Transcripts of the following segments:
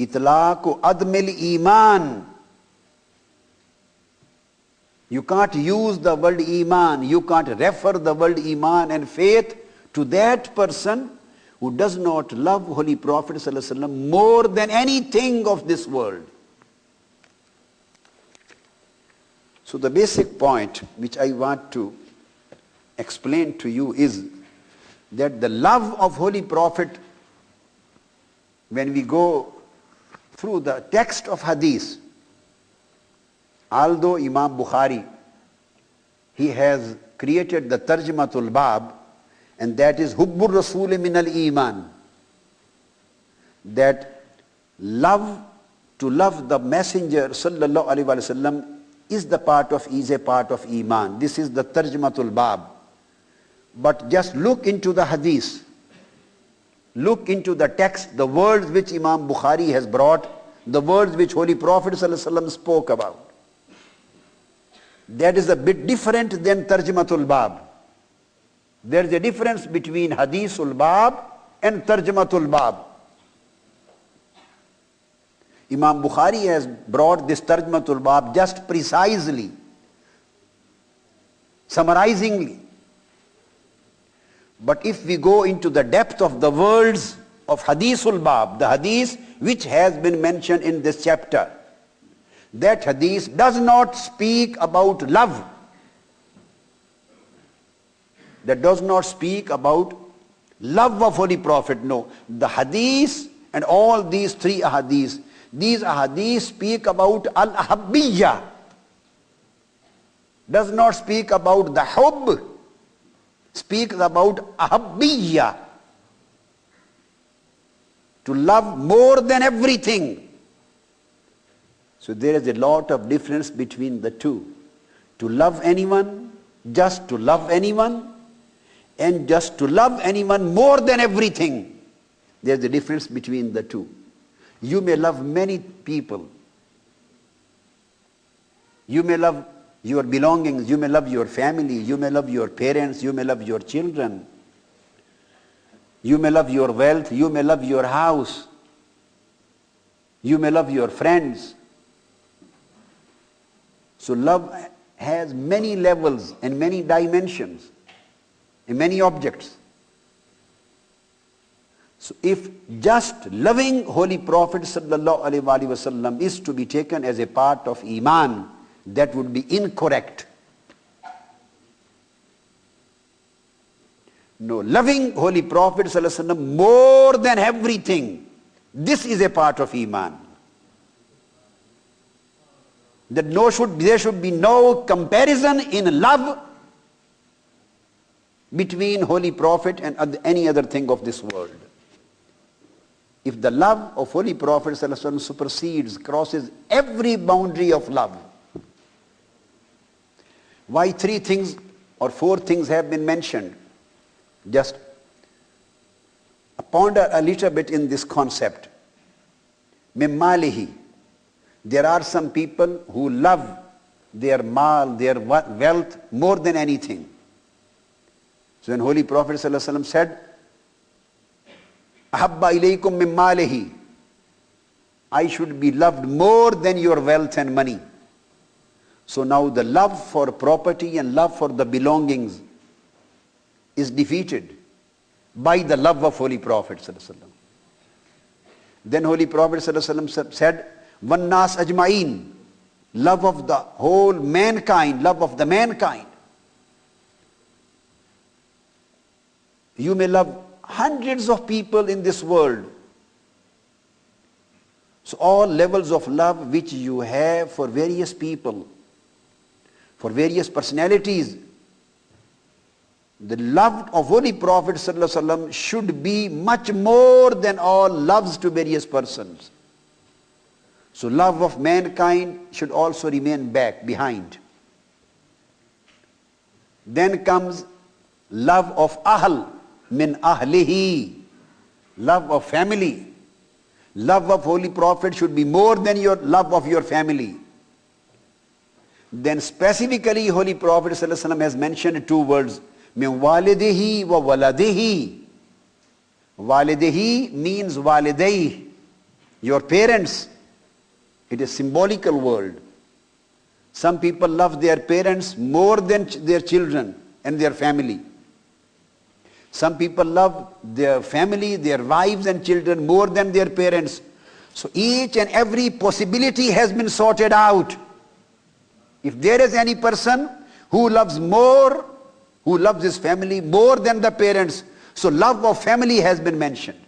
Itlaqu admil iman. You can't use the word iman, you can't refer the word iman and faith to that person who does not love Holy Prophet ﷺ more than anything of this world. So the basic point which I want to explain to you is that the love of Holy Prophet, when we go through the text of hadith, although Imam Bukhari, he has created the Tarjamatul Bab, and that is Hubbur Rasul min al-Iman, that to love the Messenger sallallahu alaihi wasallam is a part of Iman. This is the Tarjamatul Bab. But just look into the hadith, look into the text, the words which Imam Bukhari has brought, the words which Holy Prophet ﷺ spoke about. That is a bit different than Tarjamatul Bab. There is a difference between Hadithul Bab and Tarjamatul Bab. Imam Bukhari has brought this Tarjamatul Bab just precisely, summarizingly. But if we go into the depth of the words of Hadithul Bab, the hadith which has been mentioned in this chapter, that hadith does not speak about love. That does not speak about love of Holy Prophet, no. The hadith and all these three ahadith, these ahadith speak about al-ahabbiyya. Does not speak about the hubb, speaks about ahabbiyya. To love more than everything. So there is a lot of difference between the two. To love anyone, just to love anyone, and just to love anyone more than everything. There is a difference between the two. You may love many people. You may love your belongings, you may love your family, you may love your parents, you may love your children. You may love your wealth, you may love your house. You may love your friends. So love has many levels and many dimensions and many objects. So if just loving Holy Prophet sallallahu alaihi wasallam is to be taken as a part of Iman, that would be incorrect. No, loving Holy Prophet sallallahu alaihi wasallam more than everything, this is a part of Iman. That there should be no comparison in love between Holy Prophet and any other thing of this world. If the love of Holy Prophet ﷺ supersedes, crosses every boundary of love, why 3 things or 4 things have been mentioned? Just ponder a little bit in this concept. Mimmalihi. There are some people who love their mal, their wealth more than anything. So when Holy Prophet ﷺ said, Ahabba ilaykum min malihi, I should be loved more than your wealth and money. So now the love for property and love for the belongings is defeated by the love of Holy Prophet ﷺ. Then Holy Prophet ﷺ said, Wannas ajma'in, love of the whole mankind, love of the mankind. You may love hundreds of people in this world. So all levels of love which you have for various people, for various personalities, the love of Holy Prophet ﷺ should be much more than all loves to various persons. So love of mankind should also remain behind. Then comes love of ahl, min ahlihi, love of family. Love of Holy Prophet should be more than your love of your family. Then specifically Holy Prophet ﷺ has mentioned 2 words, min walidihi wa waladihi. Walidihi means walidayh, Your parents, it is a symbolical world. Some people love their parents more than their children and their family. Some people love their family, their wives and children more than their parents. So each and every possibility has been sorted out. If there is any person who loves his family more than the parents, so love of family has been mentioned.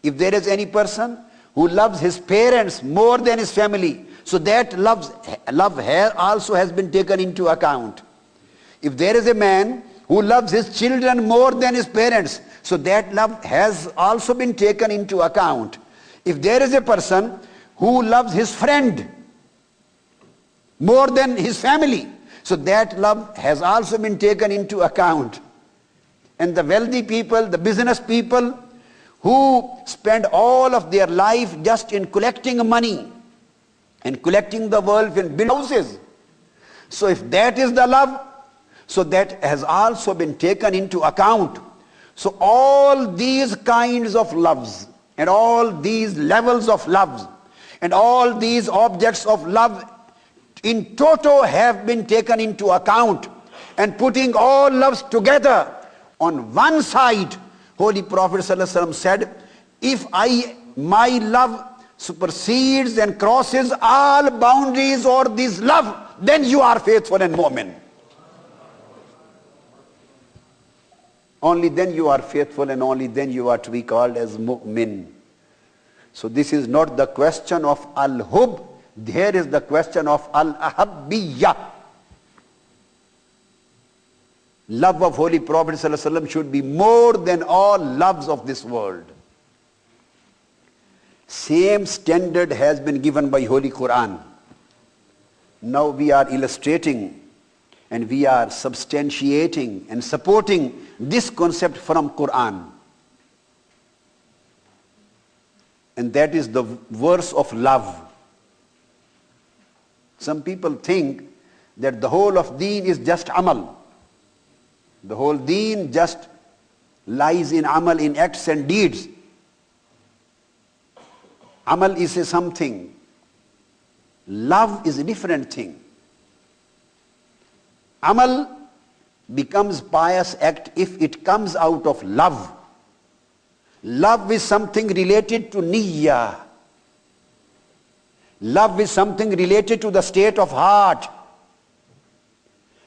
If there is any person who loves his parents more than his family, so that love also has been taken into account. If there is a man who loves his children more than his parents, so that love has also been taken into account. If there is a person who loves his friend more than his family, so that love has also been taken into account. And the wealthy people, the business people who spend all of their life just in collecting money and collecting the wealth and building houses. So if that is the love, so that has also been taken into account. So all these kinds of loves and all these levels of loves and all these objects of love in toto have been taken into account, and putting all loves together on one side, Holy Prophet ﷺ said, if my love supersedes and crosses all boundaries or this love, then you are faithful and mu'min. Only then you are faithful and only then you are to be called as mu'min. So this is not the question of al-hub, here is the question of al-ahabbiyya. Love of Holy Prophet ﷺ should be more than all loves of this world. Same standard has been given by Holy Quran. Now we are illustrating and we are substantiating and supporting this concept from Quran. And that is the verse of love. Some people think that the whole of deen is just amal. The whole deen just lies in amal, in acts and deeds. Amal is a something. Love is a different thing. Amal becomes pious act if it comes out of love. Love is something related to niyyah. Love is something related to the state of heart.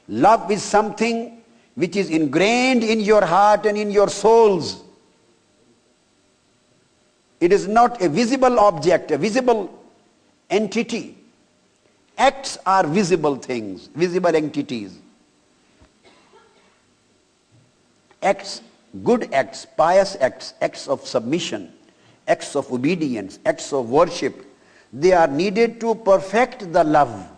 Love is something which is ingrained in your heart and in your souls. It is not a visible object, a visible entity. Acts are visible things, visible entities. Acts, good acts, pious acts, acts of submission, acts of obedience, acts of worship, they are needed to perfect the love.